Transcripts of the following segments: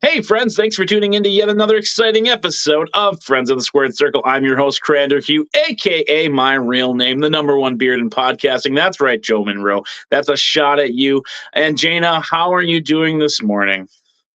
Hey, friends, thanks for tuning into yet another exciting episode of Friends of the Squared Circle. I'm your host, Crander Hugh, aka my real name, the number one beard in podcasting. That's right, Joe Monroe. That's a shot at you. And Jaina, how are you doing this morning?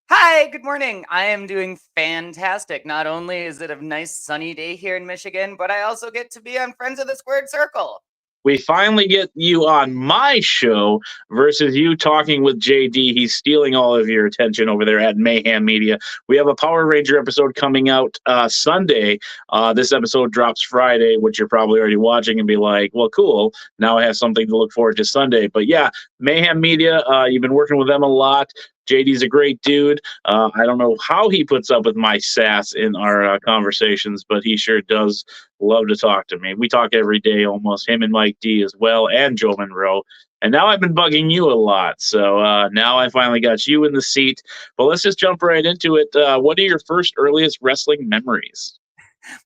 Hi, good morning. I am doing fantastic. Not only is it a nice sunny day here in Michigan, but I also get to be on Friends of the Squared Circle. We finally get you on my show versus you talking with JD. He's stealing all of your attention over there at Mayhem Media. We have a Power Ranger episode coming out Sunday. This episode drops Friday, which you're probably already watching and be like, well, cool. Now I have something to look forward to Sunday. But yeah, Mayhem Media, you've been working with them a lot. JD's a great dude. I don't know how he puts up with my sass in our conversations, but he sure does love to talk to me. We talk every day almost, him and Mike D as well, and Joe Monroe. And now I've been bugging you a lot. So now I finally got you in the seat. But let's just jump right into it. What are your first earliest wrestling memories?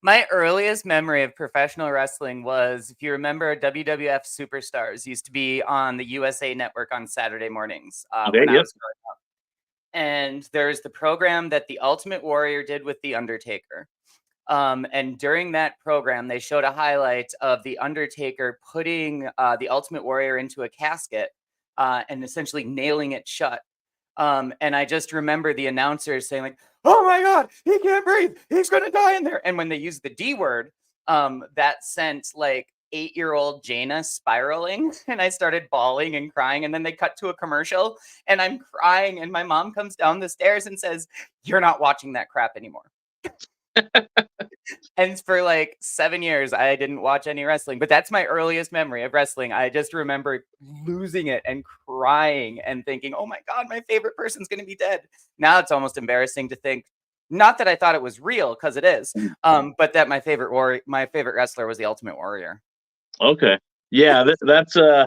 My earliest memory of professional wrestling was, if you remember, WWF Superstars used to be on the USA Network on Saturday mornings Okay, when I yep. was growing up. And there's the program that the Ultimate Warrior did with The Undertaker. And during that program, they showed a highlight of The Undertaker putting the Ultimate Warrior into a casket and essentially nailing it shut. And I just remember the announcers saying, like, "Oh my God, he can't breathe. He's going to die in there." And when they used the D word, that sent like 8-year-old Jaina spiraling. And I started bawling and crying. And then they cut to a commercial and I'm crying. And my mom comes down the stairs and says, "You're not watching that crap anymore." And for like 7 years, I didn't watch any wrestling, but that's my earliest memory of wrestling. I just remember losing it and crying and thinking, "Oh my God, my favorite person's going to be dead." Now it's almost embarrassing to think, not that I thought it was real, because it is, but that my favorite wrestler was the Ultimate Warrior. Okay. Yeah, yeah,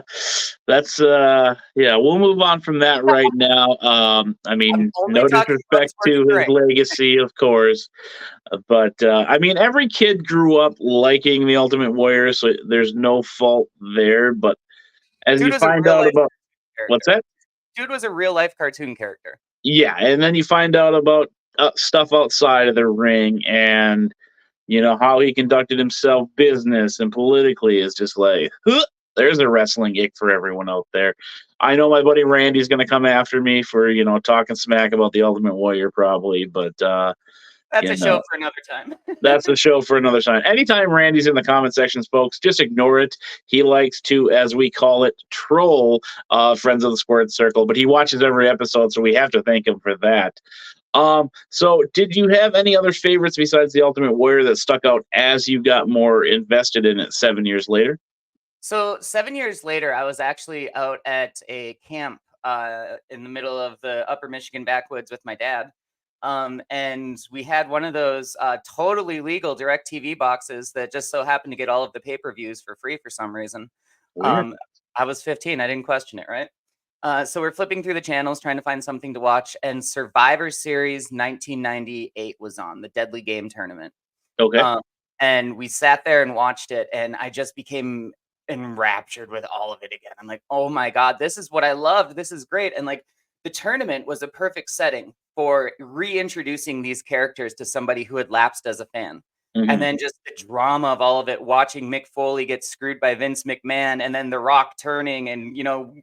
we'll move on from that right now. I I'm mean, only no talking about disrespect sports to and his drink. legacy, of course. But I mean, every kid grew up liking the Ultimate Warrior, so there's no fault there. But as Dude you was a find real out life about what's character. that? Dude was a real life cartoon character. Yeah, and then you find out about stuff outside of the ring, and how he conducted himself, business and politically, is just like, huh, there's a wrestling ick for everyone out there. I know my buddy Randy's going to come after me for talking smack about the Ultimate Warrior, probably, but That's you a show know for another time. That's the show for another time. Anytime Randy's in the comment sections, folks, just ignore it. He likes to, as we call it, troll Friends of the Squared Circle, but he watches every episode, so we have to thank him for that. So did you have any other favorites besides the Ultimate Warrior that stuck out as you got more invested in it 7 years later? So 7 years later, I was actually out at a camp in the middle of the Upper Michigan backwoods with my dad, and we had one of those totally legal DirecTV boxes that just so happened to get all of the pay-per-views for free for some reason. Weird. Um, I was 15; I didn't question it, right? So we're flipping through the channels trying to find something to watch, and Survivor Series 1998 was on, the Deadly Game Tournament. Okay. Um, and we sat there and watched it, and I just became enraptured with all of it again. I'm like, "Oh my God, this is what I loved. This is great." And like the tournament was a perfect setting for reintroducing these characters to somebody who had lapsed as a fan. And Hmm. then just the drama of all of it, watching Mick Foley get screwed by Vince McMahon, and then The Rock turning and,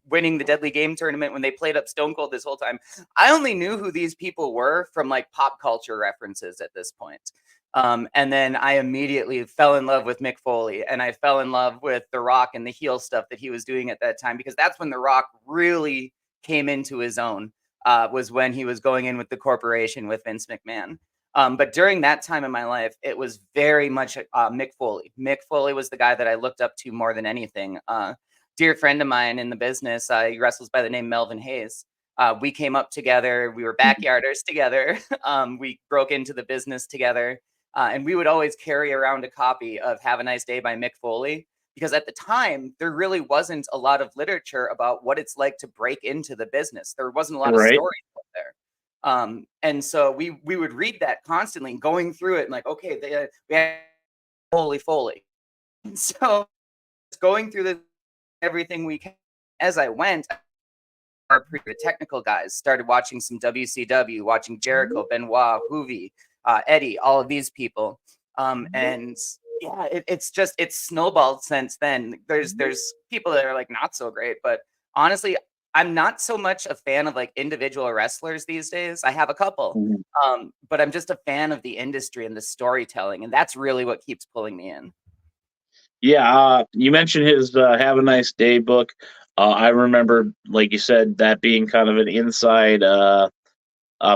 winning the Deadly Game Tournament when they played up Stone Cold this whole time. I only knew who these people were from like pop culture references at this point. And then I immediately fell in love with Mick Foley, and I fell in love with The Rock and the heel stuff that he was doing at that time, because that's when The Rock really came into his own, was when he was going in with the corporation with Vince McMahon. But during that time in my life, it was very much Mick Foley. Mick Foley was the guy that I looked up to more than anything. Dear friend of mine in the business, he wrestles by the name Melvin Hayes. We came up together. We were backyarders together. We broke into the business together. And we would always carry around a copy of Have a Nice Day by Mick Foley, because at the time, there really wasn't a lot of literature about what it's like to break into the business. There wasn't a lot of Right. stories out there. And so we would read that constantly, going through it and like, okay, we have Holy Foley. And so going through this everything we can as I went, the technical guys started watching some WCW, watching Jericho, Benoit, Hoovy, Eddie, all of these people. And yeah, it's snowballed since then. There's people that are like not so great, but honestly, I'm not so much a fan of like individual wrestlers these days. I have a couple, but I'm just a fan of the industry and the storytelling, and that's really what keeps pulling me in. Yeah, you mentioned his "Have a Nice Day" book. I remember, like you said, that being kind of an inside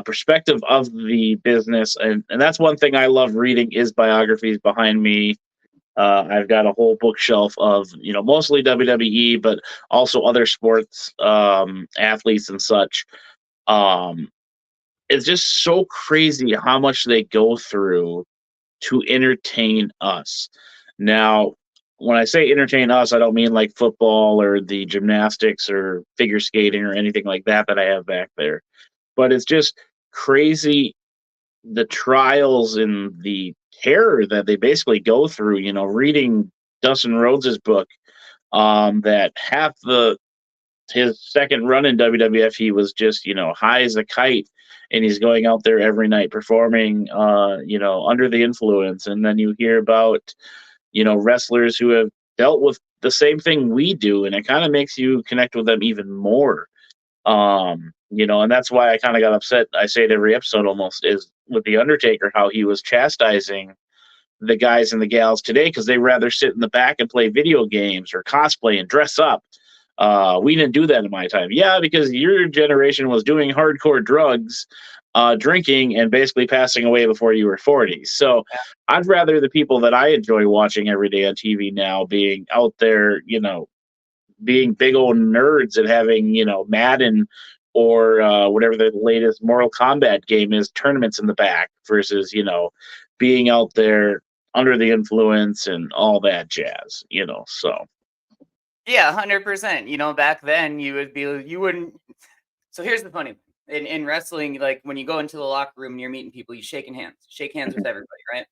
perspective of the business, and that's one thing I love reading is biographies behind me. I've got a whole bookshelf of mostly WWE, but also other sports athletes and such. Um, it's just so crazy how much they go through to entertain us. Now, when I say entertain us, I don't mean like football or the gymnastics or figure skating or anything like that I have back there. But it's just crazy the trials and the terror that they basically go through, reading Dustin Rhodes' book, that half his second run in WWF, he was just, high as a kite, and he's going out there every night performing, under the influence. And then you hear about, wrestlers who have dealt with the same thing we do, and it kind of makes you connect with them even more. And that's why I kind of got upset. I say it every episode almost, is with The Undertaker, how he was chastising the guys and the gals today because they rather sit in the back and play video games or cosplay and dress up. We didn't do that in my time. Yeah, because your generation was doing hardcore drugs, drinking, and basically passing away before you were 40. So I'd rather the people that I enjoy watching every day on TV now being out there, being big old nerds and having, Madden or whatever the latest Mortal Kombat game is, tournaments in the back versus, being out there under the influence and all that jazz, so. Yeah, 100%. Back then you wouldn't. So here's the funny thing. In wrestling, like when you go into the locker room and you're meeting people, you shake hands with everybody, right?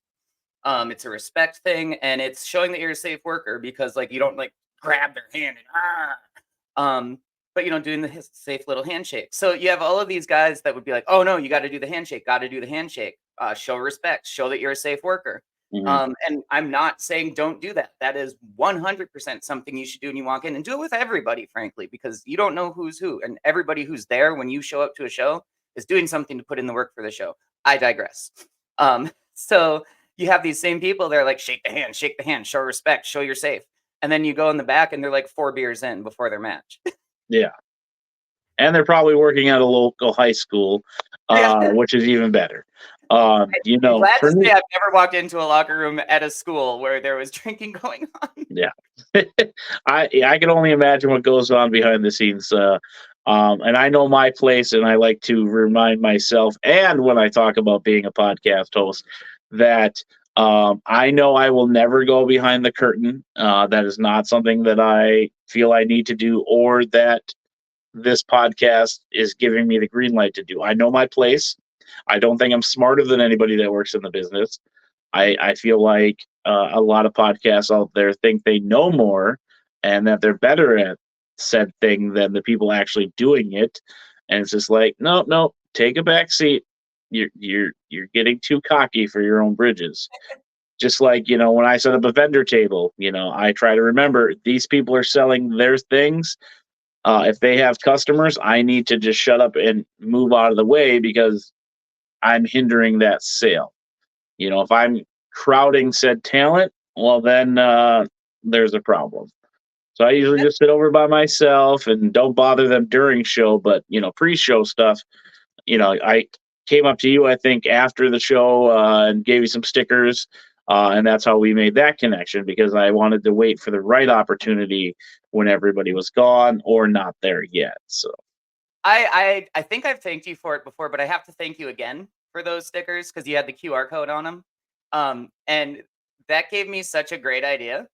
It's a respect thing, and it's showing that you're a safe worker because like you don't like grab their hand and but doing the safe little handshake. So you have all of these guys that would be like, oh no, you got to do the handshake, show respect, show that you're a safe worker. And I'm not saying don't do that. That is 100% something you should do when you walk in, and do it with everybody, frankly, because you don't know who's who, and everybody who's there when you show up to a show is doing something to put in the work for the show. I digress. So you have these same people. They're like, shake the hand, show respect, show you're safe. And then you go in the back and they're like 4 beers in before their match. Yeah. And they're probably working at a local high school, which is even better. I'm glad to say I've never walked into a locker room at a school where there was drinking going on. Yeah. I can only imagine what goes on behind the scenes. And I know my place, and I like to remind myself, and when I talk about being a podcast host, that I know I will never go behind the curtain. That is not something that I feel I need to do, or that this podcast is giving me the green light to do. I know my place. I don't think I'm smarter than anybody that works in the business. I feel like a lot of podcasts out there think they know more and that they're better at said thing than the people actually doing it. And it's just like, no, take a back seat. You're getting too cocky for your own bridges. Just like, when I set up a vendor table, I try to remember these people are selling their things. If they have customers, I need to just shut up and move out of the way because I'm hindering that sale. If I'm crowding said talent, well, then there's a problem. So I usually just sit over by myself and don't bother them during show. But, pre-show stuff, I came up to you, I think, after the show and gave you some stickers. And that's how we made that connection, because I wanted to wait for the right opportunity when everybody was gone or not there yet. So I think I've thanked you for it before, but I have to thank you again for those stickers because you had the QR code on them. And that gave me such a great idea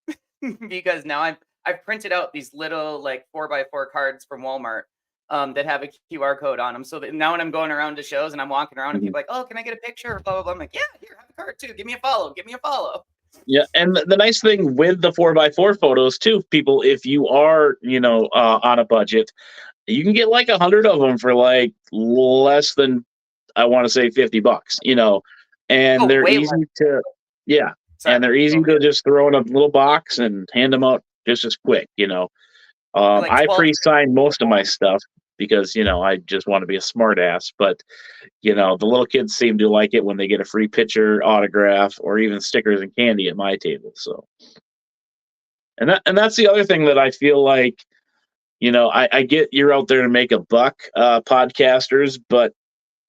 because now I've printed out these little like 4x4 cards from Walmart that have a QR code on them. So that now when I'm going around to shows and I'm walking around and people are like, oh, can I get a picture? Or blah, blah, blah. I'm like, yeah, here, have a card too. Give me a follow. yeah, and the nice thing with the 4x4 photos too, people, if you are, on a budget, you can get like 100 of them for like less than, I want to say, $50, and Oh, they're way less. easy to, yeah, Sorry. and they're easy to just throw in a little box and hand them out just as quick. For like I 12 pre-sign most of my stuff because I just want to be a smart ass, but the little kids seem to like it when they get a free picture, autograph, or even stickers and candy at my table. So, and that's the other thing that I feel like, I get you're out there to make a buck, podcasters, but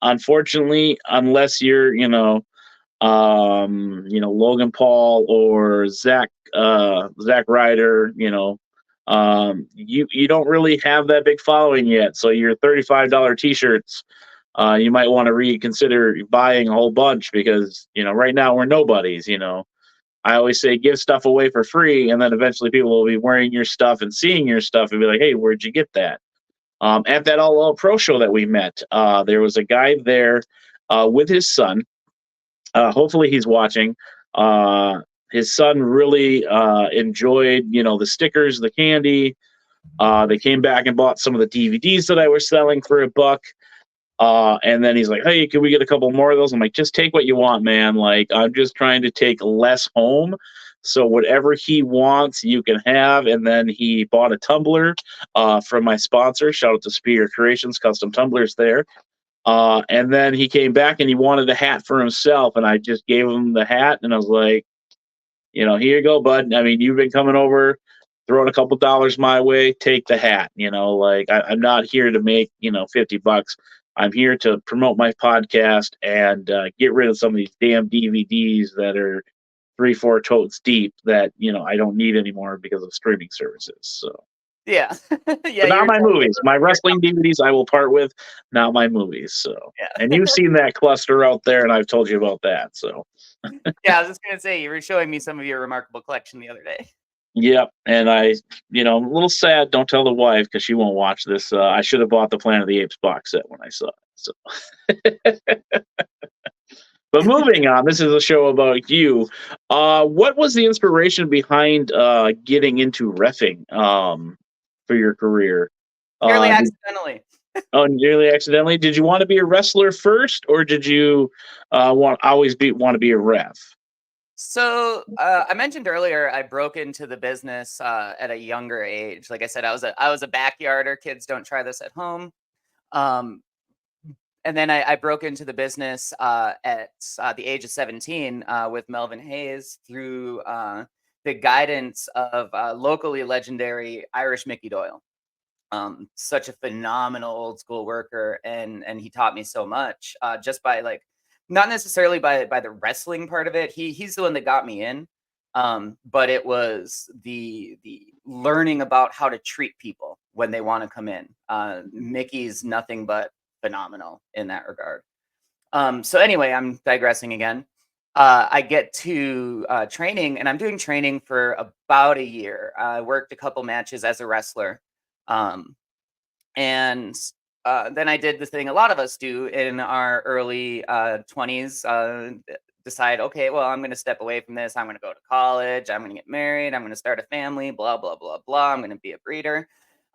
unfortunately, unless you're, Logan Paul or Zach Ryder, you don't really have that big following yet. So your $35 t-shirts, you might want to reconsider buying a whole bunch because, right now we're nobodies. I always say give stuff away for free, and then eventually people will be wearing your stuff and seeing your stuff and be like, hey, where'd you get that? At that All Out Pro show that we met, there was a guy there with his son. Hopefully he's watching. Uh, his son really enjoyed, the stickers, the candy. They came back and bought some of the DVDs that I was selling for $1. And then he's like, hey, can we get a couple more of those? I'm like, just take what you want, man. Like, I'm just trying to take less home. So whatever he wants, you can have. And then he bought a tumbler from my sponsor. Shout out to Superior Creations, custom tumblers there. And then he came back and he wanted a hat for himself. And I just gave him the hat. And I was like, here you go, bud. I mean, you've been coming over, throwing a couple dollars my way. Take the hat. Like I'm not here to make, $50. I'm here to promote my podcast and get rid of some of these damn DVDs that are 3-4 totes deep that, I don't need anymore because of streaming services. So, Yeah. Yeah, but not you're my totally movies. My wrestling DVDs I will part with, not my movies. So, and yeah. you've seen that cluster out there, and I've told you about that. So, Yeah, I was just gonna say you were showing me some of your remarkable collection the other day. yep. And I'm a little sad. Don't tell the wife because she won't watch this. I should have bought the Planet of the Apes box set when I saw it. So, but moving on, this is a show about you. What was the inspiration behind getting into reffing for your career? Purely Did, accidentally. oh, nearly accidentally. Did you want to be a wrestler first, or did you want to be a ref? So I mentioned earlier I broke into the business at a younger age. Like I said, I was a backyarder. Kids don't try this at home. Um, and then I broke into the business at the age of 17 with Melvin Hayes through the guidance of locally legendary Irish Mickey Doyle. Such a phenomenal old school worker, and he taught me so much just by like not necessarily by the wrestling part of it. He's the one that got me in, but it was the learning about how to treat people when they want to come in. Mickey's nothing but phenomenal in that regard. So anyway, I'm digressing again. I get to training, and I'm doing training for about a year. I worked a couple matches as a wrestler. Um, and then I did the thing a lot of us do in our early 20s, decide, okay, well, I'm going to step away from this. I'm going to go to college. I'm going to get married. I'm going to start a family, blah, blah, blah, blah. I'm going to be a breeder.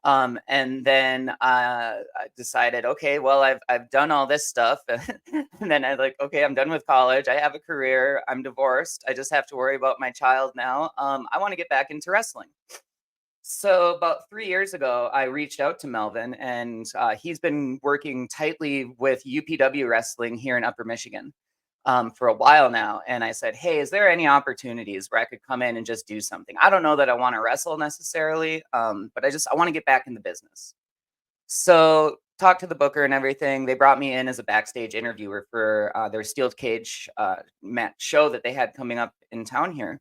And then I decided, okay, well, I've done all this stuff. And then I like, okay, I'm done with college. I have a career. I'm divorced. I just have to worry about my child now. I want to get back into wrestling. So about 3 years ago, I reached out to Melvin, and he's been working tightly with UPW Wrestling here in Upper Michigan for a while now. And I said, hey, is there any opportunities where I could come in and just do something? I don't know that I want to wrestle necessarily, but I want to get back in the business. So talked to the booker and everything. They brought me in as a backstage interviewer for their steel cage match show that they had coming up in town here.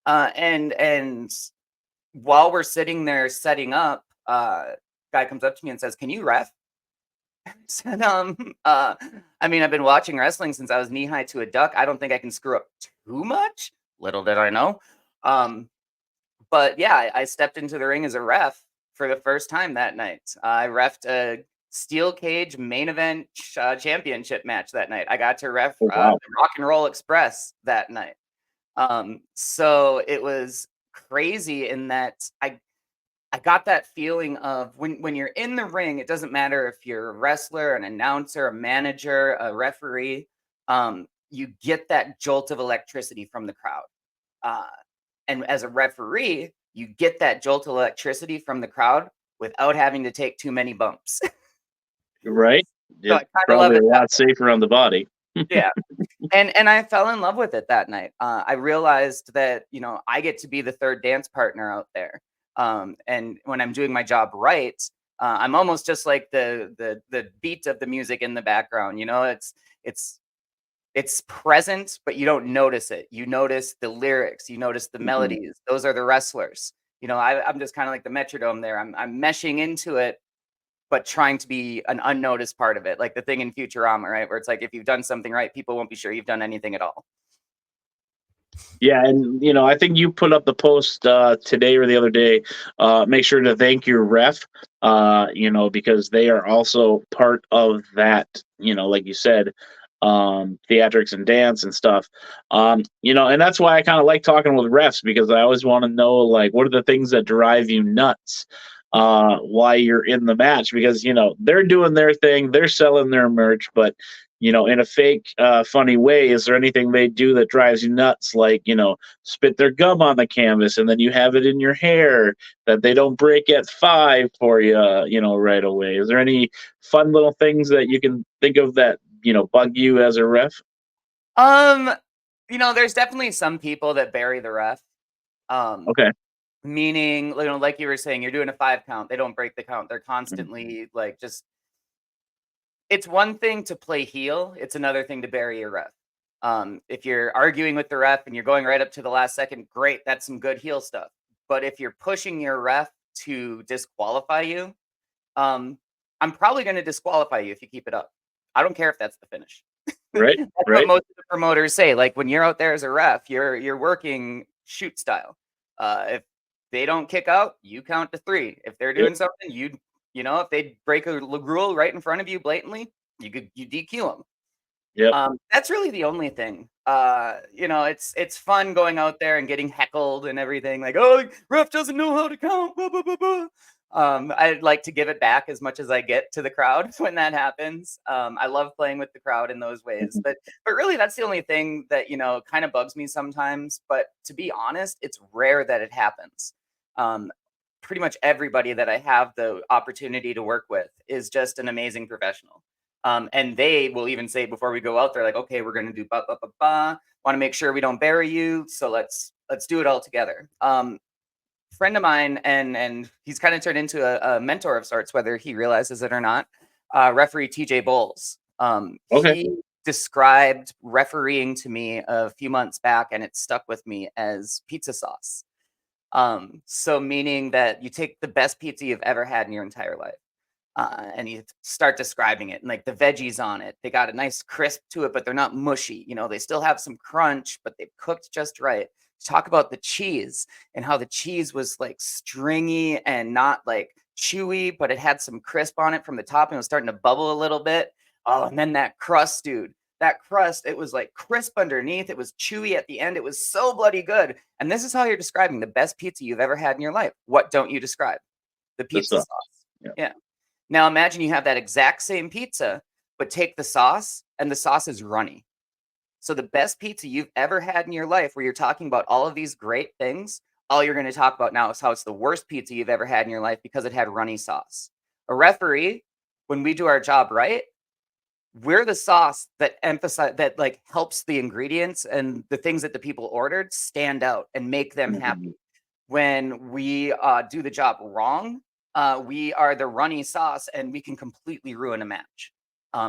And while we're sitting there setting up, guy comes up to me and says, "Can you ref?" I said, I mean, I've been watching wrestling since I was knee high to a duck. I don't think I can screw up too much. Little did I know. Um, but yeah, I stepped into the ring as a ref for the first time that night. I refed a steel cage main event championship match that night. I got to ref Oh, wow. the Rock and Roll Express that night. So it was crazy in that I got that feeling of when you're in the ring, it doesn't matter if you're a wrestler, an announcer, a manager, a referee, you get that jolt of electricity from the crowd. Uh, and as a referee, you get that jolt of electricity from the crowd without having to take too many bumps. Right? So I It's kind of love probably it a that lot safer on the body. way. Yeah. And I fell in love with it that night. I realized that, I get to be the third dance partner out there. And when I'm doing my job right, I'm almost just like the beat of the music in the background. It's it's present, but you don't notice it. You notice the lyrics, you notice the Mhm. melodies. Those are the wrestlers. I'm just kind of like the metronome there. I'm meshing into it, but trying to be an unnoticed part of it, like the thing in Futurama, right? Where it's like if you've done something right, people won't be sure you've done anything at all. Yeah, and I think you put up the post today or the other day. Make sure to thank your ref, because they are also part of that. Like you said, theatrics and dance and stuff. And that's why I kind of like talking with refs because I always want to know like what are the things that drive you nuts while you're in the match because they're doing their thing, they're selling their merch, but in a fake, funny way, is there anything they do that drives you nuts? Like, spit their gum on the canvas and then you have it in your hair that they don't break at 5 for you, right away. Is there any fun little things that you can think of that, bug you as a ref? Um, there's definitely some people that bury the ref. Um, Okay. Meaning, like you were saying, you're doing a 5 count, they don't break the count. They're Mhm. constantly like just it's one thing to play heel, it's another thing to bury your ref. If you're arguing with the ref and you're going right up to the last second, great, that's some good heel stuff. But if you're pushing your ref to disqualify you, um, I'm probably going to disqualify you if you keep it up. I don't care if that's the finish. Right. That's what Right. most of the promoters say. Like when you're out there as a ref, you're working shoot style. If they don't kick out, you count to 3. If they're Yep. doing something, if they break a rule right in front of you blatantly, you DQ them. Yep. That's really the only thing. It's fun going out there and getting heckled and everything. Like, oh, ref doesn't know how to count. Blah, blah, blah, blah. I'd like to give it back as much as I get to the crowd when that happens. I love playing with the crowd in those ways, Mhm. but really, that's the only thing that kind of bugs me sometimes. But to be honest, it's rare that it happens. Um, Pretty much everybody that I have the opportunity to work with is just an amazing professional. And they will even say before we go out there, like, okay, we're gonna do ba ba ba ba. Want to make sure we don't bury you, so let's do it all together. Friend of mine, and he's kind of turned into a mentor of sorts, whether he realizes it or not. Referee TJ Bowles. Okay. He described refereeing to me a few months back, and it stuck with me as pizza sauce. So meaning that you take the best pizza you've ever had in your entire life, and you start describing it, and like the veggies on it, they got a nice crisp to it, but they're not mushy. They still have some crunch, but they've cooked just right. Talk about the cheese and how the cheese was like stringy and not like chewy, but it had some crisp on it from the top and it was starting to bubble a little bit. Oh, and then that crust, dude. That crust, it was like crisp underneath. It was chewy at the end. It was so bloody good. And this is how you're describing the best pizza you've ever had in your life. What don't you describe? The The pizza stuff. sauce. Yeah. Yeah. Now imagine you have that exact same pizza, but take the sauce and the sauce is runny. So the best pizza you've ever had in your life, where you're talking about all of these great things, all you're going to talk about now is how it's the worst pizza you've ever had in your life because it had runny sauce. A referee, when we do our job right, we're the sauce that emphasize that like helps the ingredients and the things that the people ordered stand out and make them Mhm. happy. When we do the job wrong, we are the runny sauce and we can completely ruin a match.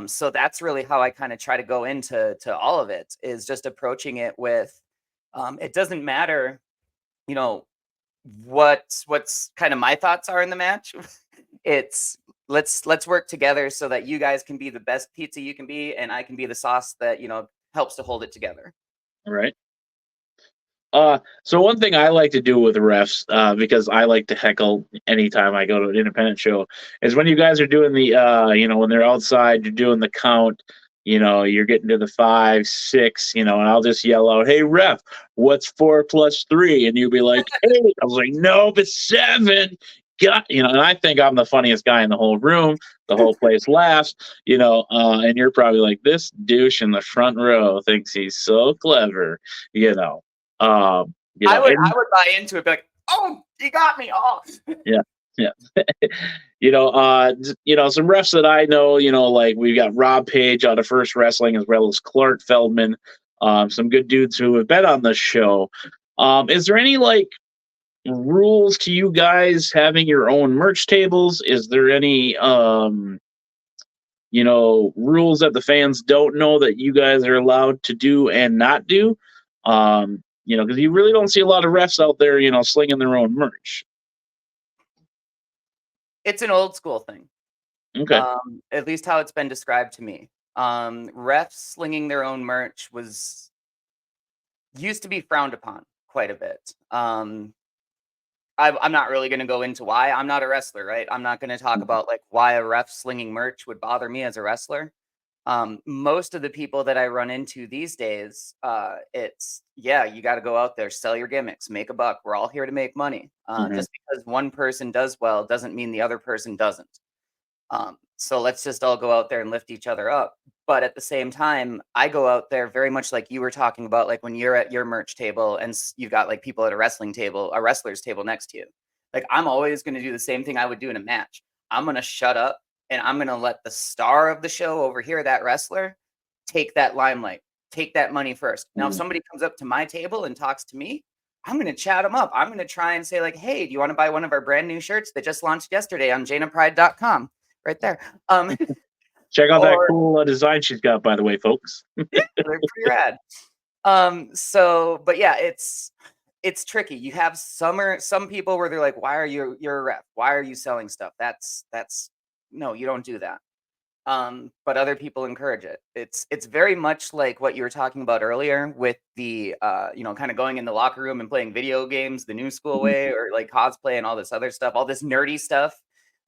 So that's really how I kind of try to go into all of it, is just approaching it with it doesn't matter, you know, what's kind of my thoughts are in the match. It's let's work together so that you guys can be the best pizza you can be and I can be the sauce that, helps to hold it together. Right. So one thing I like to do with refs, because I like to heckle anytime I go to an independent show, is when you guys are doing the, when they're outside, you're doing the count, you're getting to the 5, 6, and I'll just yell out, "Hey ref, what's 4 plus 3?" And you'll be like, "8." I was like, "No, but 7." God, and I think I'm the funniest guy in the whole room. The whole place laughs, and you're probably like, this douche in the front row thinks he's so clever, you know. I And would buy into it, be like, oh, you got me. Oh, yeah, yeah. Some refs that I know, like we've got Rob Page out of First Wrestling, as well as Clark Feldman, some good dudes who have been on the show. Is there any like rules to you guys having your own merch tables? Is there any rules that the fans don't know that you guys are allowed to do and not do? Because you really don't see a lot of refs out there, slinging their own merch. it's an old school thing. Okay. At least how it's been described to me. Refs slinging their own merch used to be frowned upon quite a bit. I'm not really going to go into why. I'm not a wrestler, right? I'm not going to talk about like why a ref slinging merch would bother me as a wrestler. Most of the people that I run into these days, you got to go out there, sell your gimmicks, make a buck. We're all here to make money. Just because one person does well doesn't mean the other person doesn't. So let's just all go out there and lift each other up. But at the same time, I go out there very much like you were talking about, like when you're at your merch table and you've got like people at a wrestler's table next to you. Like I'm always going to do the same thing I would do in a match. I'm going to shut up and I'm going to let the star of the show over here, that wrestler, take that limelight, take that money first. Now, if somebody comes up to my table and talks to me, I'm going to chat them up. I'm going to try and say like, hey, do you want to buy one of our brand new shirts that just launched yesterday on janapride.com? Right there. Check out that cool design she's got, by the way, folks. Yeah, they're pretty rad. But yeah, it's tricky. You have some people where they're like, why are you're a rep? Why are you selling stuff? That's no, you don't do that. But other people encourage it. It's very much like what you were talking about earlier with the kind of going in the locker room and playing video games the new school way, or like cosplay and all this other stuff, all this nerdy stuff.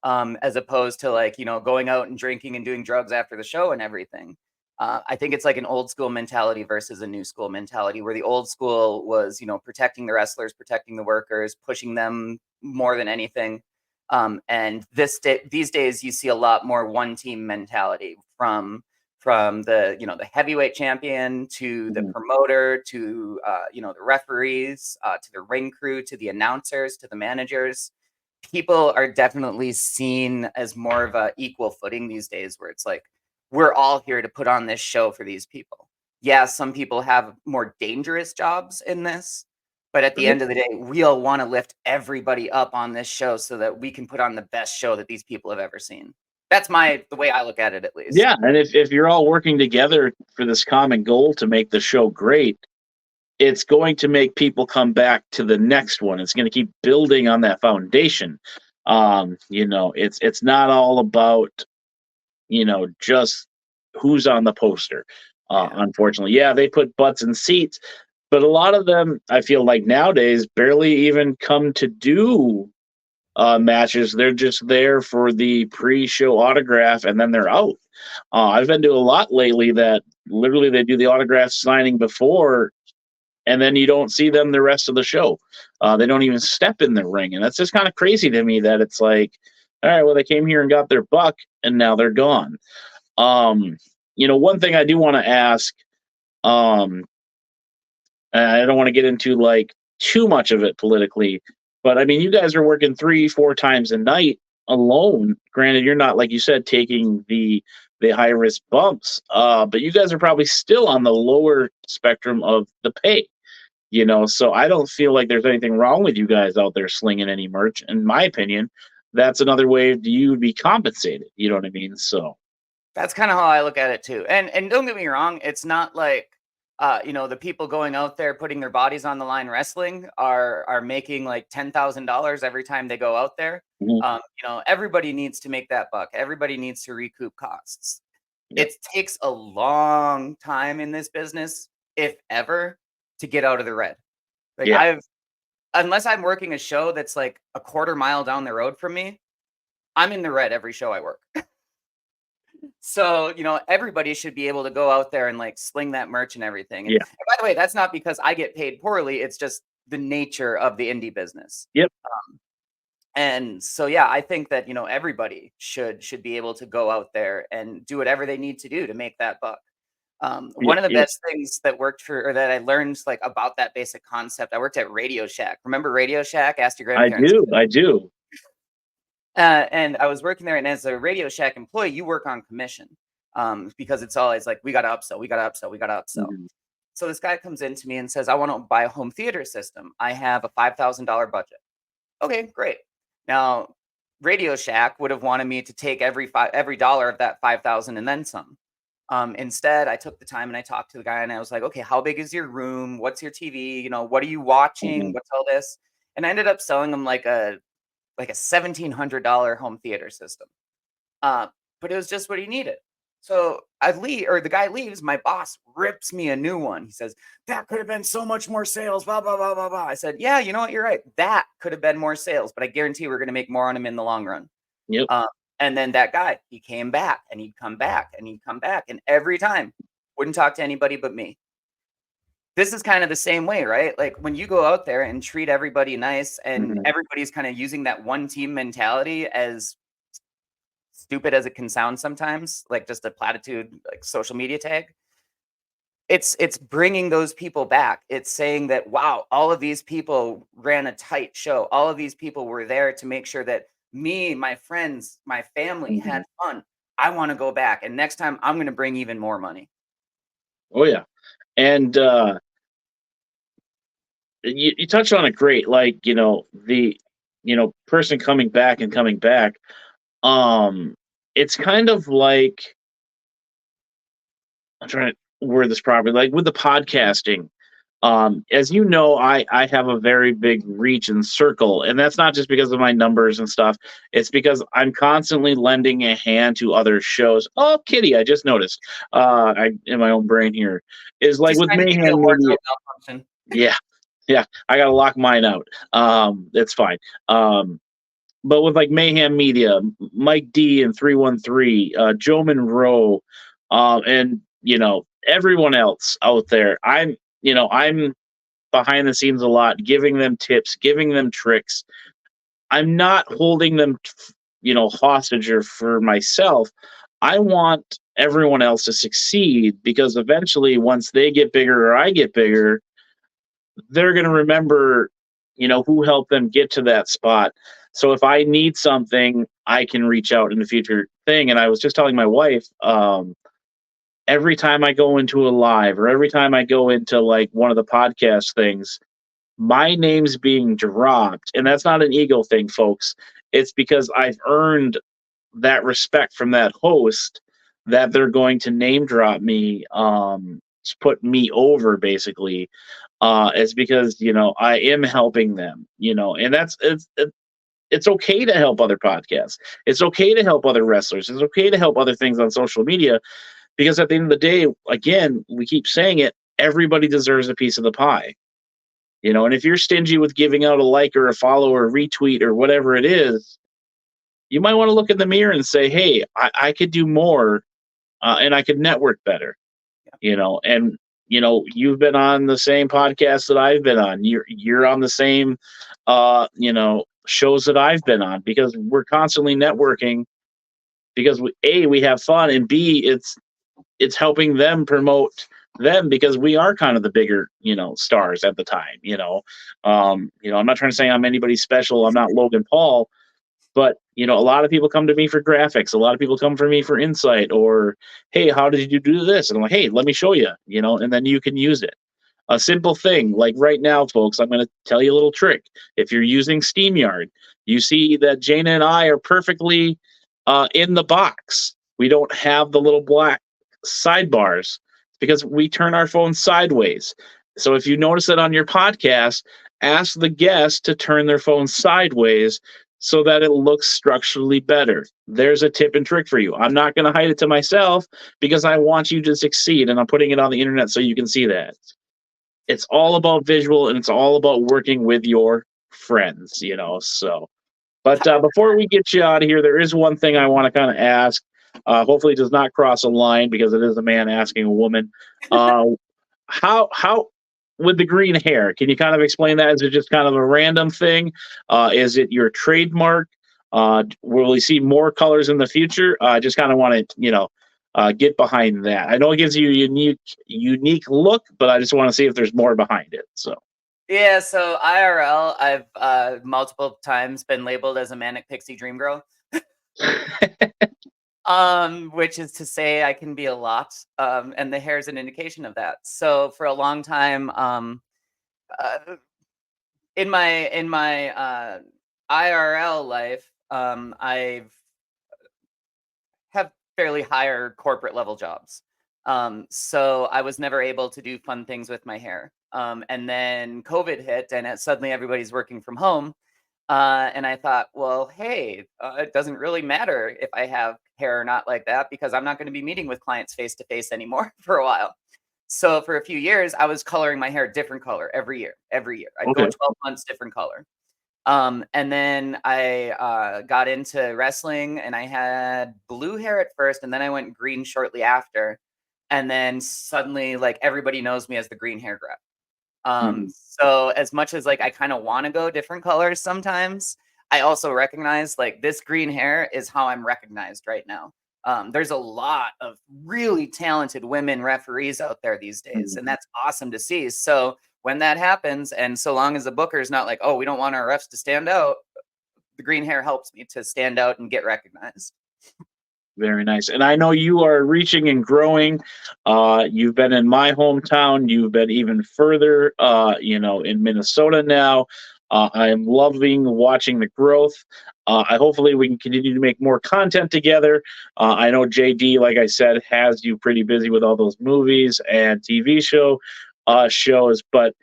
As opposed to like, going out and drinking and doing drugs after the show and everything. I think it's like an old school mentality versus a new school mentality, where the old school was, protecting the wrestlers, protecting the workers, pushing them more than anything. And these days you see a lot more one team mentality from the heavyweight champion to the promoter to the referees to the ring crew to the announcers to the managers. People are definitely seen as more of a equal footing these days, where it's like, we're all here to put on this show for these people. Yeah, some people have more dangerous jobs in this, but at the end of the day, we all want to lift everybody up on this show so that we can put on the best show that these people have ever seen. That's the way I look at it, at least. Yeah, and if you're all working together for this common goal to make the show great, it's going to make people come back to the next one. It's going to keep building on that foundation. It's not all about, just who's on the poster. Unfortunately, yeah, they put butts in seats, but a lot of them, I feel like nowadays, barely even come to do matches. They're just there for the pre-show autograph, and then they're out. I've been to a lot lately that literally they do the autograph signing before, and then you don't see them the rest of the show. They don't even step in the ring, and that's just kind of crazy to me that it's like, all right, well, they came here and got their buck, and now they're gone. One thing I do want to ask, I don't want to get into like too much of it politically, but I mean, you guys are working 3-4 times a night alone. Granted, you're not, like you said, taking the high risk bumps, but you guys are probably still on the lower spectrum of the pay. So I don't feel like there's anything wrong with you guys out there slinging any merch. In my opinion, that's another way you would be compensated. You know what I mean? So that's kind of how I look at it too. And don't get me wrong, it's not like the people going out there putting their bodies on the line wrestling are making like $10,000 every time they go out there. Everybody needs to make that buck. Everybody needs to recoup costs. Yep. It takes a long time in this business, if ever, to get out of the red. Like unless I'm working a show that's like a quarter mile down the road from me, I'm in the red every show I work. So, everybody should be able to go out there and like sling that merch and everything. And by the way, that's not because I get paid poorly. It's just the nature of the indie business. Yep. And so, yeah, I think that, everybody should be able to go out there and do whatever they need to do to make that buck. Yeah, One of the yeah, best things that worked or that I learned like about that basic concept, I worked at Radio Shack. Remember Radio Shack? Asked your I grandparents. do. I do. And I was working there, and as a Radio Shack employee, you work on commission, because it's always like, we got to upsell, we got to upsell, we got to upsell. Mhm. So this guy comes in to me and says, I want to buy a home theater system. I have a $5,000 budget. Okay, great. Now, Radio Shack would have wanted me to take every dollar of that 5,000 and then some. Instead, I took the time and I talked to the guy and I was like, okay, how big is your room? What's your TV? What are you watching? Mhm. What's all this? And I ended up selling him like a $1,700 home theater system. Uh, but it was just what he needed. So I leave, or the guy leaves. My boss rips me a new one. He says, "That could have been so much more sales." Blah blah blah blah blah. I said, "Yeah, you know what? You're right. That could have been more sales, but I guarantee we're going to make more on him in the long run." Yep. Uh, and then that guy, he came back, and he'd come back, and he'd come back, and every time wouldn't talk to anybody but me. This is kind of the same way, right? Like when you go out there and treat everybody nice, and Mhm. everybody's kind of using that one team mentality, as stupid as it can sound sometimes, like just a platitude, like social media tag. It's bringing those people back. It's saying that, wow, all of these people ran a tight show. All of these people were there to make sure that me, my friends, my family Mhm. had fun. I want to go back, and next time I'm going to bring even more money. Oh yeah, and you touched on it great. Like the person coming back and coming back. Um, it's kind of like I'm trying to word this properly. Like with the podcasting, as you know, I have a very big reach and circle, and that's not just because of my numbers and stuff. It's because I'm constantly lending a hand to other shows. Oh, Kitty, I just noticed. I in my own brain here is like She's with trying to give you a Mayhem Media. wardrobe malfunction. Yeah, yeah, I gotta lock mine out. It's fine. But with like Mayhem Media, Mike D and 313, Joe Monroe, and everyone else out there, I'm behind the scenes a lot, giving them tips, giving them tricks. I'm not holding them, hostage or for myself. I want everyone else to succeed because eventually, once they get bigger or I get bigger, they're going to remember, who helped them get to that spot. So if I need something, I can reach out in the future thing. And I was just telling my wife, every time I go into a live or every time I go into like one of the podcast things, my name's being dropped. And that's not an ego thing, folks. It's because I've earned that respect from that host that they're going to name drop me, to put me over basically. Is because I am helping them, and it's okay to help other podcasts. It's okay to help other wrestlers. It's okay to help other things on social media because at the end of the day, again, we keep saying it, everybody deserves a piece of the pie. And if you're stingy with giving out a like or a follow or a retweet or whatever it is, you might want to look in the mirror and say, hey, I could do more, and I could network better. And you've been on the same podcast that I've been on. You're on the same shows that I've been on because we're constantly networking because we have fun, and B, it's helping them promote them because we are kind of the bigger stars at the time. I'm not trying to say I'm anybody special. I'm not Logan Paul, but a lot of people come to me for graphics. A lot of people come for me for insight or, hey, how did you do this? And I'm like, hey, let me show you. And then you can use it. A simple thing like right now, folks, I'm going to tell you a little trick. If you're using SteamYard, you see that Jana and I are perfectly in the box. We don't have the little black sidebars because we turn our phone sideways. So if you notice that on your podcast, ask the guest to turn their phone sideways so that it looks structurally better. There's a tip and trick for you. I'm not going to hide it to myself because I want you to succeed, and I'm putting it on the internet so you can see that. It's all about visual and it's all about working with your friends, so. But before we get you out of here, there is one thing I want to kind of ask. Hopefully, it does not cross a line because it is a man asking a woman. How with the green hair, can you kind of explain that? Is it just kind of a random thing? Is it your trademark? Will we see more colors in the future? I just kind of want to, get behind that. I know it gives you a unique look, but I just want to see if there's more behind it. So, Yeah, so IRL, I've multiple times been labeled as a manic pixie dream girl. Which is to say I can be a lot, and the hair is an indication of that. So for a long time, uh, in my IRL life, I've have fairly higher corporate level jobs. So I was never able to do fun things with my hair. And then COVID hit, and suddenly everybody's working from home. And I thought, well, hey, it doesn't really matter if I have hair or not like that because I'm not going to be meeting with clients face to face anymore for a while. So for a few years, I was coloring my hair different color every year. Every year, I'd go okay. 12 months different color. And then I got into wrestling, and I had blue hair at first, and then I went green shortly after. And then suddenly, like everybody knows me as the green hair grab. Mhm. So as much as like I kind of want to go different colors sometimes, I also recognize like this green hair is how I'm recognized right now. There's a lot of really talented women referees out there these days, and Mhm. that's awesome to see. So when that happens, and so long as the booker is not like, oh, we don't want our refs to stand out, the green hair helps me to stand out and get recognized. Very nice. And I know you are reaching and growing. You've been in my hometown. You've been even further, in Minnesota now. I am loving watching the growth. I hopefully we can continue to make more content together. I know JD, like I said, has you pretty busy with all those movies and TV shows. But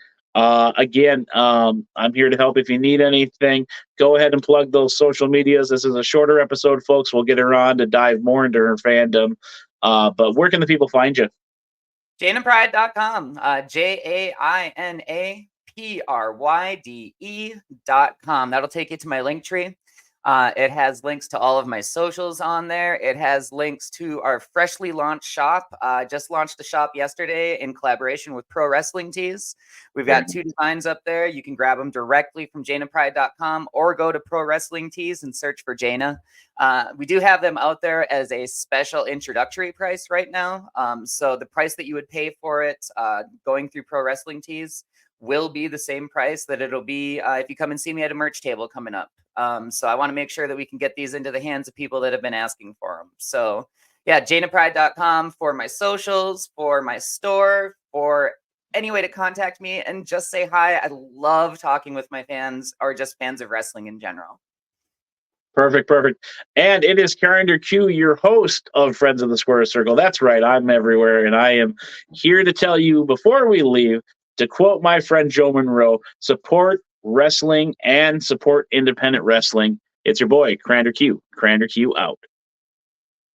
again, I'm here to help if you need anything. Go ahead and plug those social medias. This is a shorter episode, folks. We'll get her on to dive more into her fandom. But where can the people find you? JanaPride.com, JAINAPRYDE.com. That'll take you to my link tree. It has links to all of my socials on there. It has links to our freshly launched shop. Just launched the shop yesterday in collaboration with Pro Wrestling Tees. We've Very got nice. 2 designs up there. You can grab them directly from JanaPride.com or go to Pro Wrestling Tees and search for Jana. We do have them out there as a special introductory price right now. So the price that you would pay for it going through Pro Wrestling Tees will be the same price that it'll be if you come and see me at a merch table coming up. So I want to make sure that we can get these into the hands of people that have been asking for them. So yeah, JanaPride.com for my socials, for my store, for any way to contact me and just say hi. I love talking with my fans or just fans of wrestling in general. Perfect, perfect. And it is Carrinder Q, your host of Friends of the Square Circle. That's right, I'm everywhere, and I am here to tell you before we leave, to quote my friend Joe Monroe, support wrestling and support independent wrestling. It's your boy, Crander Q. Crander Q out.